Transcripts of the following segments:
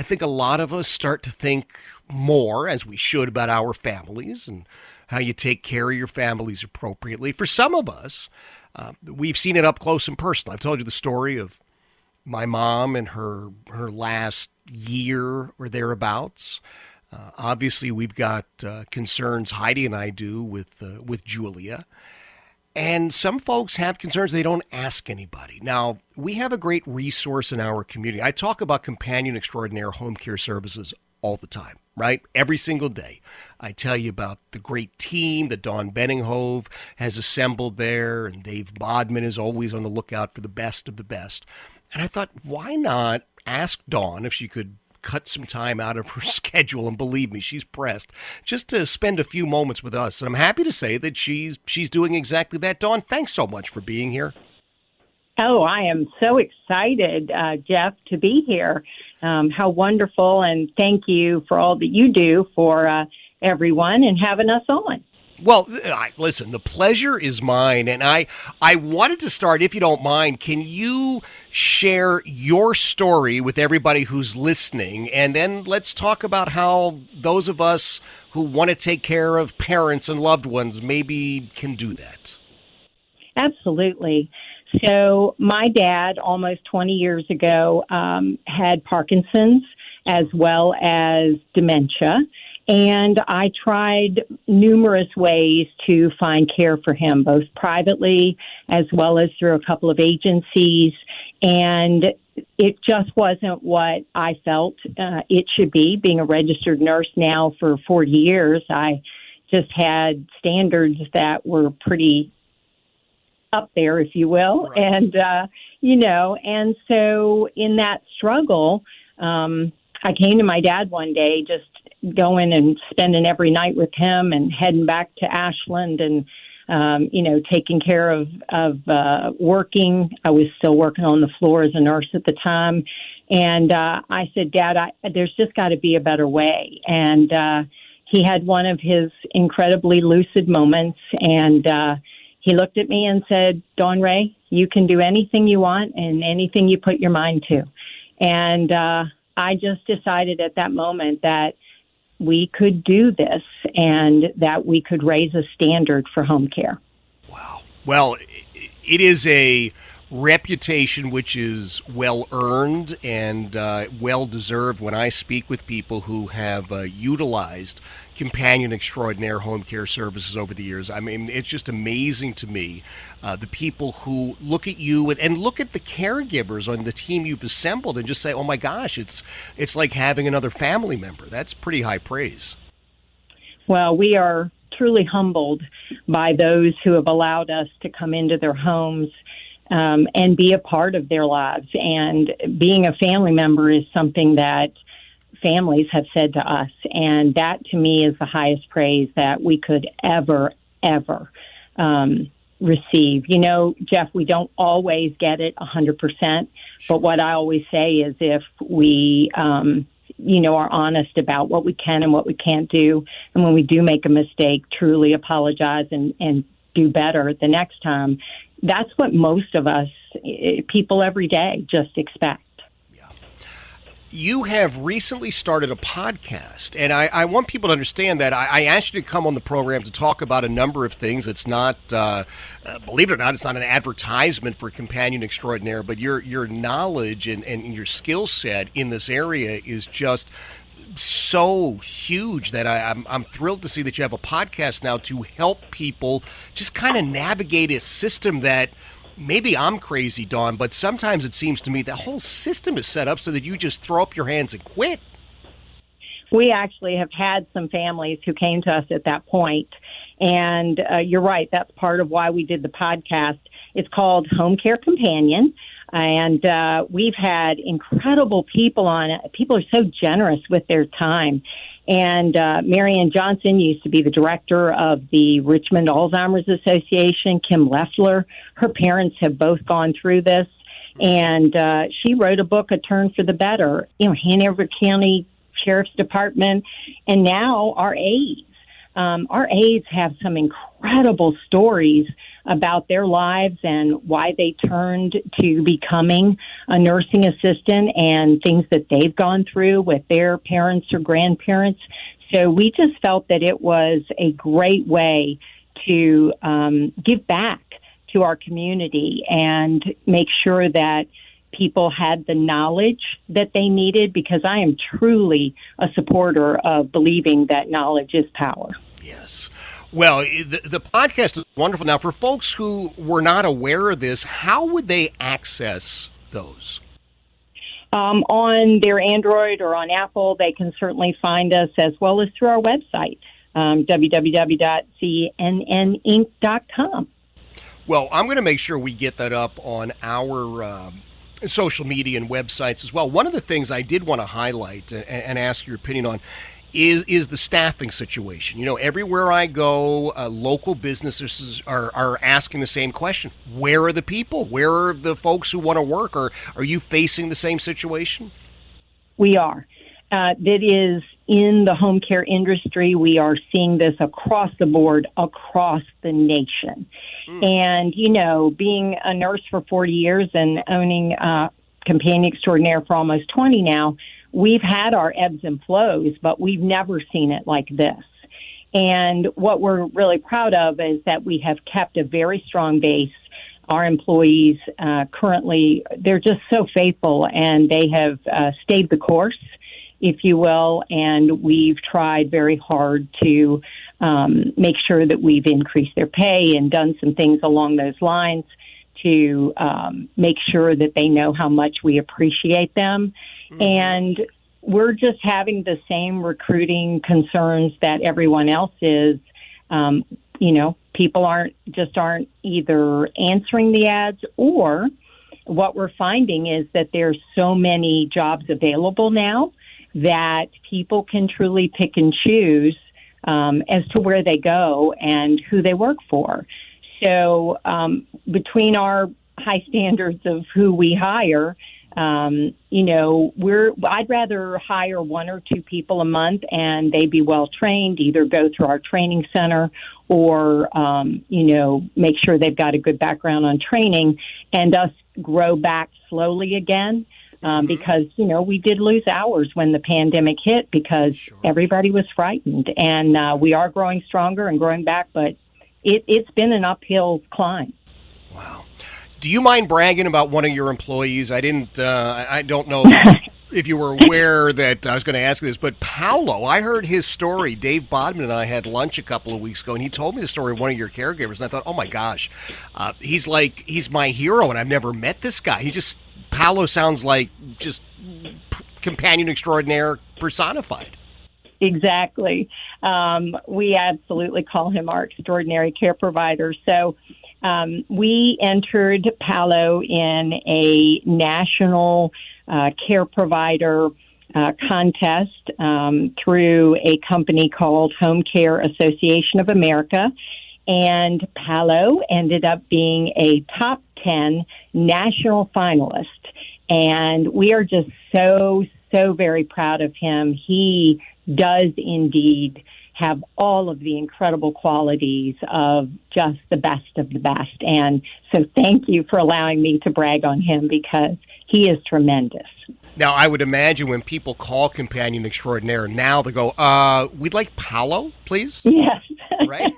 I think a lot of us start to think more, as we should, about our families and how you take care of your families appropriately. For some of us, we've seen it up close and personal. I've told you the story of my mom and her last year or thereabouts. Obviously, we've got concerns, Heidi and I do, with Julia. And some folks have concerns they don't ask anybody. Now, we have a great resource in our community. I talk about Companion Extraordinaire Home Care Services all the time, right? Every single day. I tell you about the great team that Dawn Beninghove has assembled there, and Dave Bodman is always on the lookout for the best of the best. And I thought, why not ask Dawn if she could cut some time out of her schedule, and believe me, she's pressed, just to spend a few moments with us. And I'm happy to say that she's doing exactly that. Dawn, thanks so much for being here. Oh, I am so excited, Jeff, to be here. How wonderful, and thank you for all that you do for everyone and having us on. Well, listen, the pleasure is mine, and I wanted to start, if you don't mind, can you share your story with everybody who's listening, and then let's talk about how those of us who want to take care of parents and loved ones maybe can do that. Absolutely. So my dad, almost 20 years ago, had Parkinson's as well as dementia. And I tried numerous ways to find care for him, both privately as well as through a couple of agencies. And it just wasn't what I felt it should be. Being a registered nurse now for 40 years, I just had standards that were pretty up there, if you will. Right. And, and so in that struggle, I came to my dad one day, just going and spending every night with him and heading back to Ashland and, taking care of working. I was still working on the floor as a nurse at the time. And I said, Dad, there's just got to be a better way. And he had one of his incredibly lucid moments. And he looked at me and said, Dawn Ray, you can do anything you want and anything you put your mind to. And I just decided at that moment that we could do this and that we could raise a standard for home care. Wow. Well, it is a reputation which is well-earned and well-deserved when I speak with people who have utilized Companion Extraordinaire Home Care Services over the years. I mean, it's just amazing to me, the people who look at you and look at the caregivers on the team you've assembled and just say, oh my gosh, it's like having another family member. That's pretty high praise. Well, we are truly humbled by those who have allowed us to come into their homes and be a part of their lives. And being a family member is something that families have said to us. And that, to me, is the highest praise that we could ever receive. You know, Jeff, we don't always get it 100%. But what I always say is if we, are honest about what we can and what we can't do, and when we do make a mistake, truly apologize and do better the next time, that's what most of us, people every day, just expect. Yeah. You have recently started a podcast, and I want people to understand that I asked you to come on the program to talk about a number of things. It's not, believe it or not, it's not an advertisement for Companion Extraordinaire, but your knowledge and your skill set in this area is just so huge that I'm thrilled to see that you have a podcast now to help people just kind of navigate a system that maybe I'm crazy, Dawn, but sometimes it seems to me the whole system is set up so that you just throw up your hands and quit. We actually have had some families who came to us at that point, and you're right, that's part of why we did the podcast. It's called Home Care Companion. And we've had incredible people on it. People are so generous with their time. And Marianne Johnson used to be the director of the Richmond Alzheimer's Association. Kim Leffler, her parents have both gone through this. And she wrote a book, A Turn for the Better, Hanover County Sheriff's Department, and now our aides. Our aides have some incredible stories about their lives and why they turned to becoming a nursing assistant and things that they've gone through with their parents or grandparents. So we just felt that it was a great way to give back to our community and make sure that people had the knowledge that they needed, because I am truly a supporter of believing that knowledge is power. Yes. Well, the podcast is wonderful. Now, for folks who were not aware of this, how would they access those? On their Android or on Apple, they can certainly find us, as well as through our website, www.cnninc.com. Well, I'm going to make sure we get that up on our social media and websites as well. One of the things I did want to highlight and ask your opinion on is the staffing situation. You know, everywhere I go, local businesses are asking the same question. Where are the people? Where are the folks who want to work? Or are you facing the same situation? We are. That is, in the home care industry, we are seeing this across the board, across the nation. And, you know, being a nurse for 40 years and owning Companion Extraordinaire for almost 20 now, we've had our ebbs and flows, but we've never seen it like this. And what we're really proud of is that we have kept a very strong base. Our employees currently, they're just so faithful, and they have stayed the course, if you will, and we've tried very hard to make sure that we've increased their pay and done some things along those lines to make sure that they know how much we appreciate them. Mm-hmm. And we're just having the same recruiting concerns that everyone else is. You know, people aren't either answering the ads, or what we're finding is that there's so many jobs available now that people can truly pick and choose as to where they go and who they work for. So between our high standards of who we hire, you know, I'd rather hire one or two people a month and they be well trained, either go through our training center or, you know, make sure they've got a good background on training, and us grow back slowly again. Because, you know, we did lose hours when the pandemic hit because everybody was frightened. And we are growing stronger and growing back, but it's been an uphill climb. Wow. Do you mind bragging about one of your employees? I don't know if you were aware that I was going to ask you this, but Paolo, I heard his story. Dave Bodman and I had lunch a couple of weeks ago, and he told me the story of one of your caregivers, and I thought, oh my gosh, he's my hero, and I've never met this guy. Paolo sounds like just Companion Extraordinaire personified. Exactly. We absolutely call him our extraordinary care provider. So we entered Paolo in a national care provider contest through a company called Home Care Association of America. And Paolo ended up being a top 10 national finalist. And we are just so very proud of him. He does indeed have all of the incredible qualities of just the best of the best. And so thank you for allowing me to brag on him, because he is tremendous. Now, I would imagine when people call Companion Extraordinaire now, they go, we'd like Paolo, please? Yes. Right?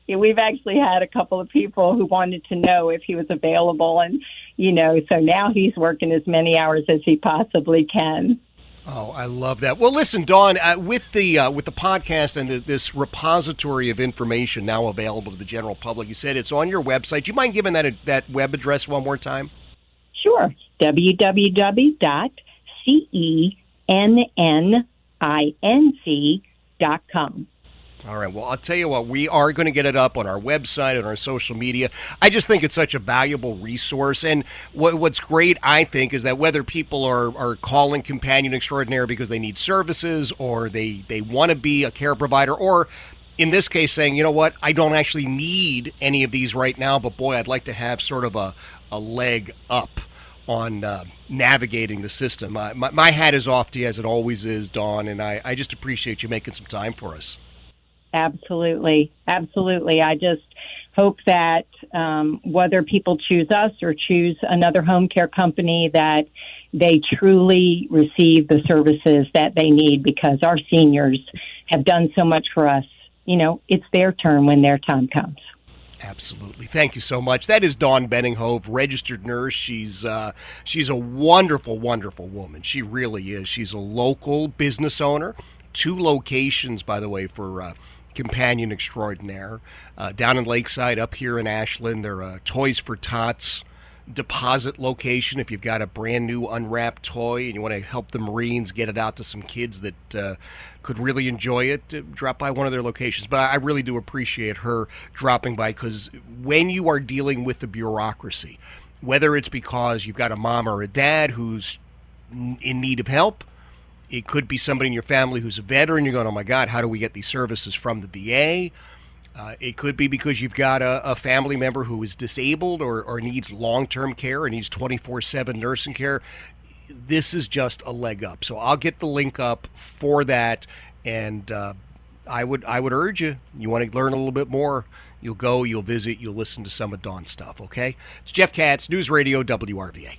We've actually had a couple of people who wanted to know if he was available, and, you know, so now he's working as many hours as he possibly can. Oh, I love that. Well, listen, Dawn, with the podcast and this repository of information now available to the general public, you said it's on your website. Do you mind giving that web address one more time? Sure. www.cnninc.com. All right. Well, I'll tell you what, we are going to get it up on our website and our social media. I just think it's such a valuable resource. And what's great, I think, is that whether people are calling Companion Extraordinaire because they need services, or they want to be a care provider, or in this case saying, you know what, I don't actually need any of these right now, but boy, I'd like to have sort of a leg up on navigating the system. My hat is off to you, as it always is, Dawn, and I just appreciate you making some time for us. Absolutely. Absolutely. I just hope that whether people choose us or choose another home care company, that they truly receive the services that they need, because our seniors have done so much for us. You know, it's their turn when their time comes. Absolutely. Thank you so much. That is Dawn Beninghove, registered nurse. She's a wonderful, wonderful woman. She really is. She's a local business owner. 2 locations, by the way, for Companion Extraordinaire. Down in Lakeside, up here in Ashland. They're a Toys for Tots deposit location. If you've got a brand new unwrapped toy and you want to help the Marines get it out to some kids that could really enjoy it, drop by one of their locations. But I really do appreciate her dropping by, because when you are dealing with the bureaucracy, whether it's because you've got a mom or a dad who's in need of help, it could be somebody in your family who's a veteran. You're going, oh my God, how do we get these services from the VA? It could be because you've got a family member who is disabled or needs long-term care or needs 24/7 nursing care. This is just a leg up. So I'll get the link up for that, and I would urge you. You want to learn a little bit more, you'll go, you'll visit, you'll listen to some of Dawn's stuff. Okay, it's Jeff Katz, News Radio WRVA.